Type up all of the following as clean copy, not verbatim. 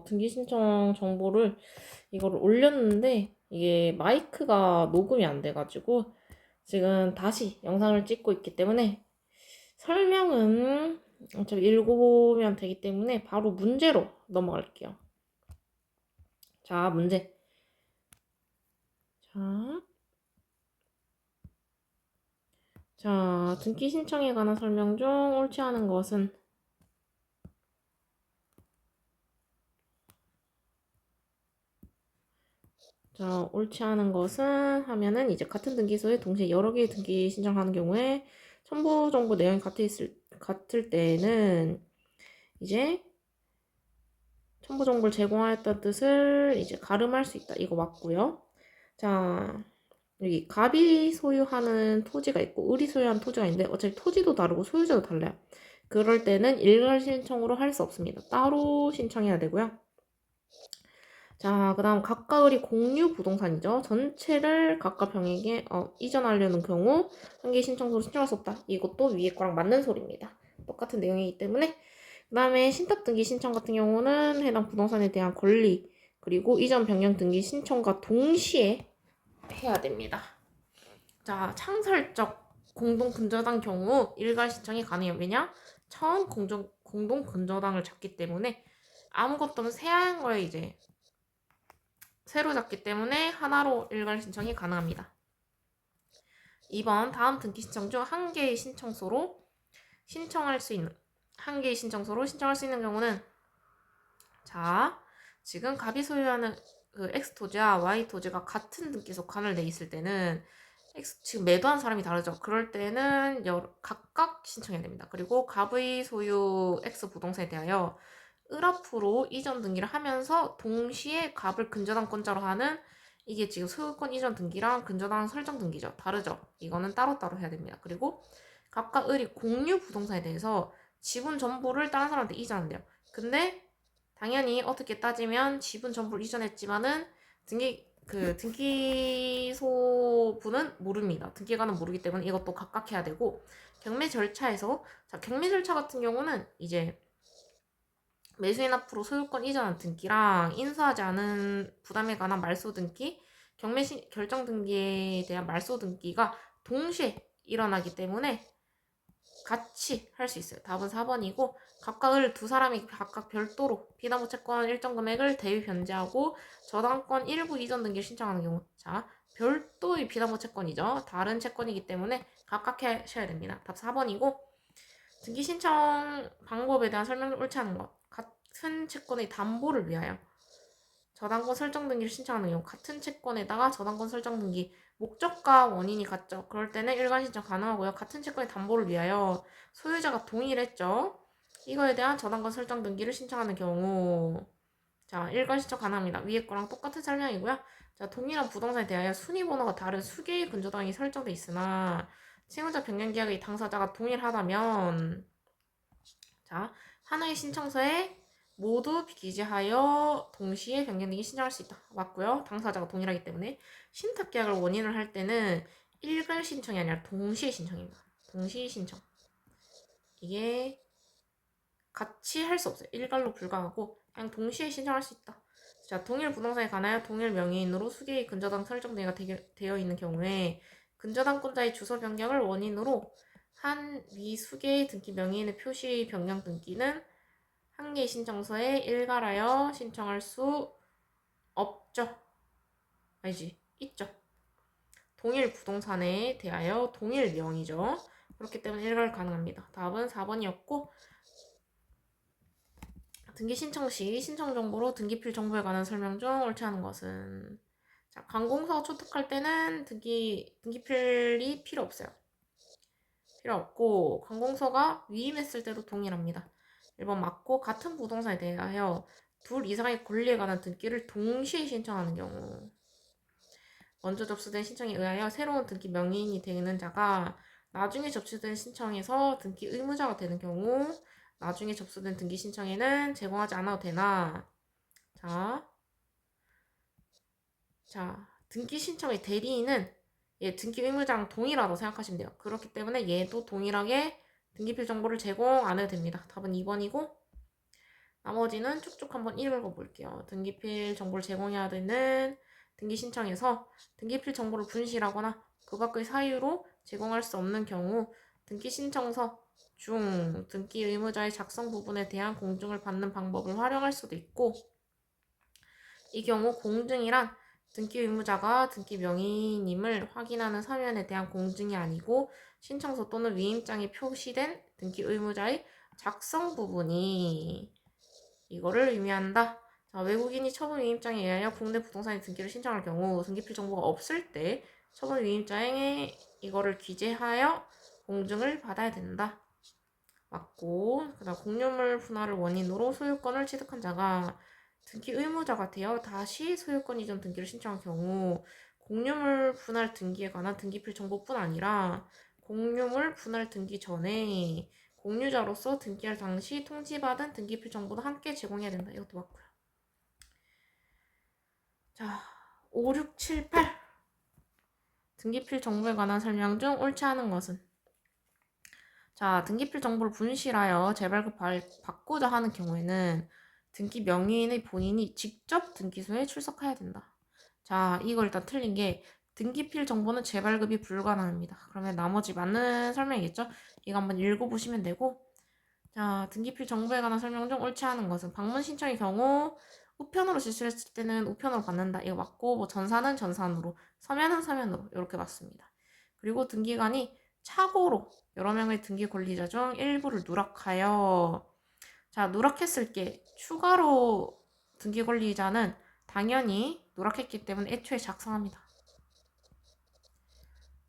등기 신청 정보를 이거를 올렸는데 이게 마이크가 녹음이 안 돼가지고 지금 다시 영상을 찍고 있기 때문에 설명은 어차피 읽어보면 되기 때문에 바로 문제로 넘어갈게요. 자, 문제. 자, 등기 신청에 관한 설명 중 옳지 않은 것은 자, 옳지 않은 것은 하면은 이제 같은 등기소에 동시에 여러 개의 등기 신청하는 경우에 첨부 정보 내용이 같을 때는 이제 첨부 정보를 제공하였다는 뜻을 이제 가름할 수 있다. 이거 맞고요. 자, 여기 갑이 소유하는 토지가 있고 을이 소유하는 토지가 있는데 어차피 토지도 다르고 소유자도 달라요. 그럴 때는 일괄 신청으로 할 수 없습니다. 따로 신청해야 되고요. 자, 그 다음 각각 을이 공유 부동산이죠. 전체를 각각 병에게 이전하려는 경우 한 개 신청서로 신청할 수 없다. 이것도 위에 거랑 맞는 소리입니다. 똑같은 내용이기 때문에. 그 다음에 신탁 등기 신청 같은 경우는 해당 부동산에 대한 권리 그리고 이전 변경 등기 신청과 동시에 해야 됩니다. 자, 창설적 공동 근저당 경우 일괄 신청이 가능해요. 왜냐? 처음 공동 근저당을 잡기 때문에 아무것도 없는 새하얀 거에 이제 새로 잡기 때문에 하나로 일괄 신청이 가능합니다. 2번 다음 등기 신청 중 한 개의 신청서로 신청할 수 있는 경우는 자, 지금 갑이 소유하는 그 X 토지와 Y 토지가 같은 등기소 칸을 내 있을 때는 지금 매도한 사람이 다르죠. 그럴 때는 각각 신청해야 됩니다. 그리고 갑의 소유 X 부동산에 대하여 을 앞으로 이전 등기를 하면서 동시에 갑을 근저당권자로 하는 이게 지금 소유권 이전 등기랑 근저당 설정 등기죠. 다르죠. 이거는 따로따로 해야 됩니다. 그리고 갑과 을이 공유 부동산에 대해서 지분 전부를 다른 사람한테 이전한대요. 근데 당연히 어떻게 따지면 지분 전부를 이전했지만은 등기소분은 모릅니다. 등기관은 모르기 때문에 이것도 각각 해야 되고 경매 절차에서 경매 절차 같은 경우는 이제 매수인 앞으로 소유권 이전한 등기랑 인수하지 않은 부담에 관한 말소 등기, 경매 결정 등기에 대한 말소 등기가 동시에 일어나기 때문에 같이 할 수 있어요. 답은 4번이고 각각 을 두 사람이 각각 별도로 비담보 채권 일정 금액을 대위 변제하고 저당권 일부 이전 등기를 신청하는 경우 자 별도의 비담보 채권이죠. 다른 채권이기 때문에 각각 하셔야 됩니다. 답 4번이고 등기 신청 방법에 대한 설명을 옳지 않은 것 같은 채권의 담보를 위하여 저당권 설정 등기를 신청하는 경우 같은 채권에다가 저당권 설정 등기 목적과 원인이 같죠. 그럴 때는 일괄 신청 가능하고요. 같은 채권의 담보를 위하여 소유자가 동일했죠. 이거에 대한 저당권 설정 등기를 신청하는 경우 자 일괄 신청 가능합니다. 위에 거랑 똑같은 설명이고요. 자 동일한 부동산에 대하여 순위번호가 다른 수개의 근저당이 설정돼 있으나 채무자 변경 계약의 당사자가 동일하다면 자 하나의 신청서에 모두 기재하여 동시에 변경등기 신청할 수 있다. 맞고요. 당사자가 동일하기 때문에 신탁계약을 원인을 할 때는 일괄 신청이 아니라 동시에 신청입니다. 동시 신청. 이게 같이 할 수 없어요. 일괄로 불가하고 그냥 동시에 신청할 수 있다. 자, 동일 부동산에 관하여 동일 명의인으로 수개의 근저당 설정 등기가 되어 있는 경우에 근저당권자의 주소 변경을 원인으로 한 위 수개의 등기 명의인의 표시 변경 등기는 한 개의 신청서에 일괄하여 신청할 수 없죠. 아니지, 있죠. 동일 부동산에 대하여 동일 명의죠. 그렇기 때문에 일괄 가능합니다. 답은 4번이었고 등기 신청 시 신청 정보로 등기필 정보에 관한 설명 중 옳지 않은 것은 자, 관공서가 초특할 때는 등기필이 필요 없어요. 필요 없고 관공서가 위임했을 때도 동일합니다. 1번 맞고 같은 부동산에 대하여 둘 이상의 권리에 관한 등기를 동시에 신청하는 경우 먼저 접수된 신청에 의하여 새로운 등기 명의인이 되는 자가 나중에 접수된 신청에서 등기 의무자가 되는 경우 나중에 접수된 등기 신청에는 제공하지 않아도 되나 자 등기 신청의 대리인은 등기 의무자랑 동일하다고 생각하시면 돼요. 그렇기 때문에 얘도 동일하게 등기필 정보를 제공 안 해도 됩니다. 답은 2번이고 나머지는 쭉쭉 한번 읽어볼게요. 등기필 정보를 제공해야 되는 등기 신청에서 등기필 정보를 분실하거나 그 밖의 사유로 제공할 수 없는 경우 등기 신청서 중 등기 의무자의 작성 부분에 대한 공증을 받는 방법을 활용할 수도 있고, 이 경우 공증이란 등기 의무자가 등기 명의님을 확인하는 서면에 대한 공증이 아니고 신청서 또는 위임장에 표시된 등기 의무자의 작성 부분이 이거를 의미한다. 자, 외국인이 처분 위임장에 의하여 국내 부동산에 등기를 신청할 경우 등기필 정보가 없을 때 처분 위임장에 이거를 기재하여 공증을 받아야 된다. 맞고, 그다음 공유물 분할을 원인으로 소유권을 취득한 자가 등기 의무자가 되어 다시 소유권 이전 등기를 신청한 경우 공유물 분할 등기에 관한 등기필 정보뿐 아니라 공유물 분할 등기 전에 공유자로서 등기할 당시 통지받은 등기필 정보도 함께 제공해야 된다. 이것도 맞고요. 자, 5, 6, 7, 8 등기필 정보에 관한 설명 중 옳지 않은 것은? 자, 등기필 정보를 분실하여 재발급 받고자 하는 경우에는 등기 명의인의 본인이 직접 등기소에 출석해야 된다. 자, 이거 일단 틀린 게 등기필 정보는 재발급이 불가능합니다. 그러면 나머지 맞는 설명이겠죠? 이거 한번 읽어보시면 되고, 자, 등기필 정보에 관한 설명 중 옳지 않은 것은 방문 신청의 경우 우편으로 제출했을 때는 우편으로 받는다. 이거 맞고, 뭐 전산은 전산으로, 서면은 서면으로 이렇게 맞습니다. 그리고 등기관이 착오로 여러 명의 등기 권리자 중 일부를 누락하여, 자, 누락했을 게 추가로 등기 권리자는 당연히 누락했기 때문에 애초에 작성합니다.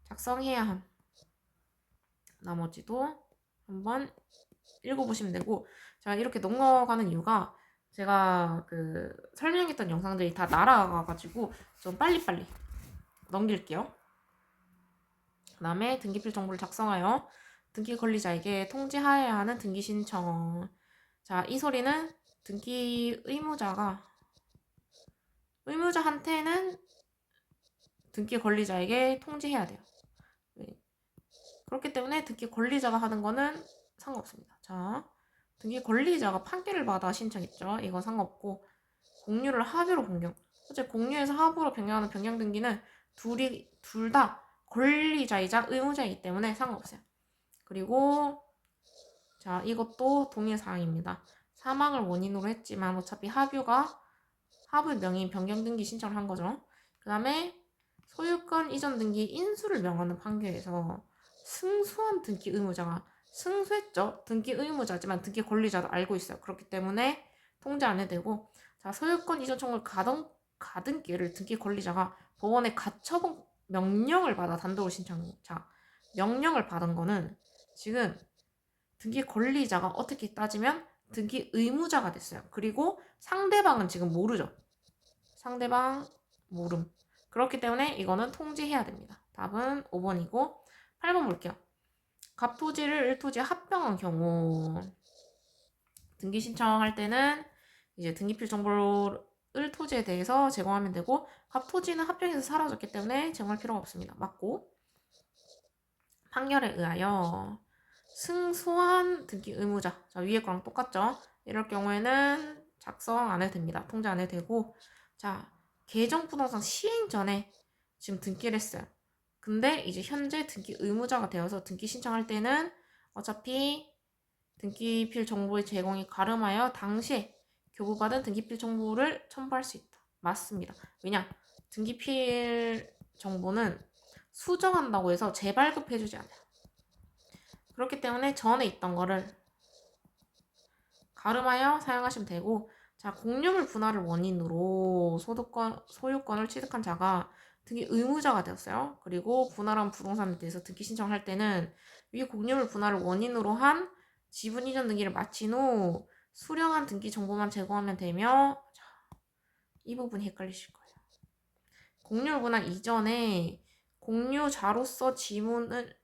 작성해야 함. 나머지도 한번 읽어보시면 되고, 자, 이렇게 넘어가는 이유가 제가 그 설명했던 영상들이 다 날아가가지고 좀 빨리빨리 넘길게요. 그 다음에 등기필 정보를 작성하여 등기 권리자에게 통지하여야 하는 등기 신청. 자, 이 소리는 등기 의무자한테는 등기 권리자에게 통지해야 돼요. 그렇기 때문에 등기 권리자가 하는 거는 상관없습니다. 자, 등기 권리자가 판결을 받아 신청했죠. 이건 상관없고, 공유를 합의로 변경. 어째 공유에서 합의로 변경하는 변경 등기는 둘 다 권리자이자 의무자이기 때문에 상관없어요. 그리고 자, 이것도 동일 사항입니다. 사망을 원인으로 했지만 어차피 합의 명의 변경 등기 신청을 한 거죠. 그 다음에 소유권 이전 등기 인수를 명하는 판결에서 승소한 등기 의무자가 승소했죠. 등기 의무자지만 등기 권리자도 알고 있어요. 그렇기 때문에 통지 안 해도 되고, 자, 소유권 이전 청구를 가등기를 등기 권리자가 법원에 가처분 명령을 받아 단독으로 신청해요. 자, 명령을 받은 거는 지금 등기 권리자가 어떻게 따지면 등기 의무자가 됐어요. 그리고 상대방은 지금 모르죠. 상대방 모름. 그렇기 때문에 이거는 통지해야 됩니다. 답은 5번이고 8번 볼게요. 갑토지를 1토지에 합병한 경우 등기 신청할 때는 이제 등기필 정보를 토지에 대해서 제공하면 되고, 갑토지는 합병해서 사라졌기 때문에 제공할 필요가 없습니다. 맞고, 판결에 의하여 승소한 등기 의무자, 자, 위에 거랑 똑같죠? 이럴 경우에는 작성 안 해도 됩니다. 통지 안 해도 되고, 자, 계정부동산 시행 전에 지금 등기를 했어요. 근데 이제 현재 등기 의무자가 되어서 등기 신청할 때는 어차피 등기필 정보의 제공이 가름하여 당시에 교부받은 등기필 정보를 첨부할 수 있다. 맞습니다. 왜냐? 등기필 정보는 수정한다고 해서 재발급해주지 않아요. 그렇기 때문에 전에 있던 거를 가름하여 사용하시면 되고, 자, 공유물 분할을 원인으로 소유권을 취득한 자가 등기 의무자가 되었어요. 그리고 분할한 부동산에 대해서 등기 신청할 때는 위 공유물 분할을 원인으로 한 지분 이전 등기를 마친 후 수령한 등기 정보만 제공하면 되며, 자, 이 부분이 헷갈리실 거예요. 공유물 분할 이전에 공유자로서 지분을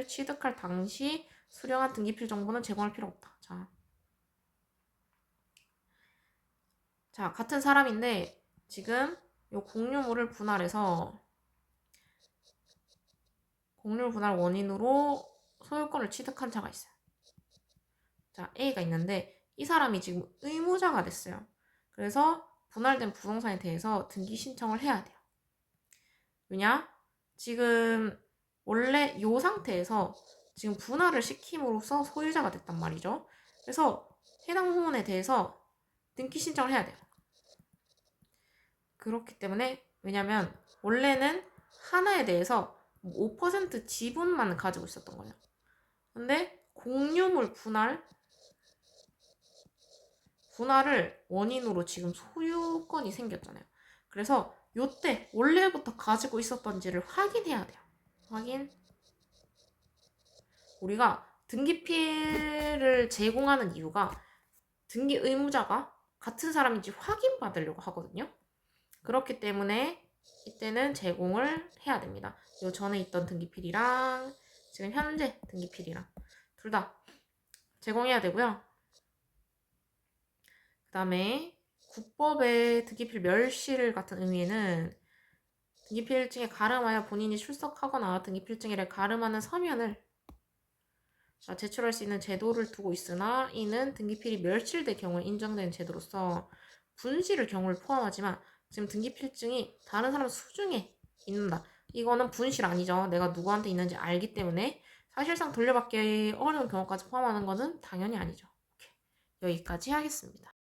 취득할 당시 수령한 등기필 정보는 제공할 필요 없다. 자, 같은 사람인데 지금 요 공유물을 분할해서 공유물 분할 원인으로 소유권을 취득한 자가 있어요. 자, A가 있는데 이 사람이 지금 의무자가 됐어요. 그래서 분할된 부동산에 대해서 등기 신청을 해야 돼요. 왜냐? 지금 원래 이 상태에서 지금 분할을 시킴으로써 소유자가 됐단 말이죠. 그래서 해당 후원에 대해서 등기 신청을 해야 돼요. 그렇기 때문에 왜냐면 원래는 하나에 대해서 5% 지분만 가지고 있었던 거예요. 근데 공유물 분할을 원인으로 지금 소유권이 생겼잖아요. 그래서 요때 원래부터 가지고 있었던지를 확인해야 돼요. 확인. 우리가 등기필을 제공하는 이유가 등기 의무자가 같은 사람인지 확인받으려고 하거든요. 그렇기 때문에 이때는 제공을 해야 됩니다. 요 전에 있던 등기필이랑 지금 현재 등기필이랑 둘 다 제공해야 되고요. 그 다음에 국법의 등기필 멸실 같은 의미에는 등기필증에 가름하여 본인이 출석하거나 등기필증에 가름하는 서면을 제출할 수 있는 제도를 두고 있으나 이는 등기필이 멸실될 경우에 인정되는 제도로서 분실의 경우를 포함하지만 지금 등기필증이 다른 사람 수중에 있는다. 이거는 분실 아니죠. 내가 누구한테 있는지 알기 때문에 사실상 돌려받기 어려운 경우까지 포함하는 것은 당연히 아니죠. 오케이. 여기까지 하겠습니다.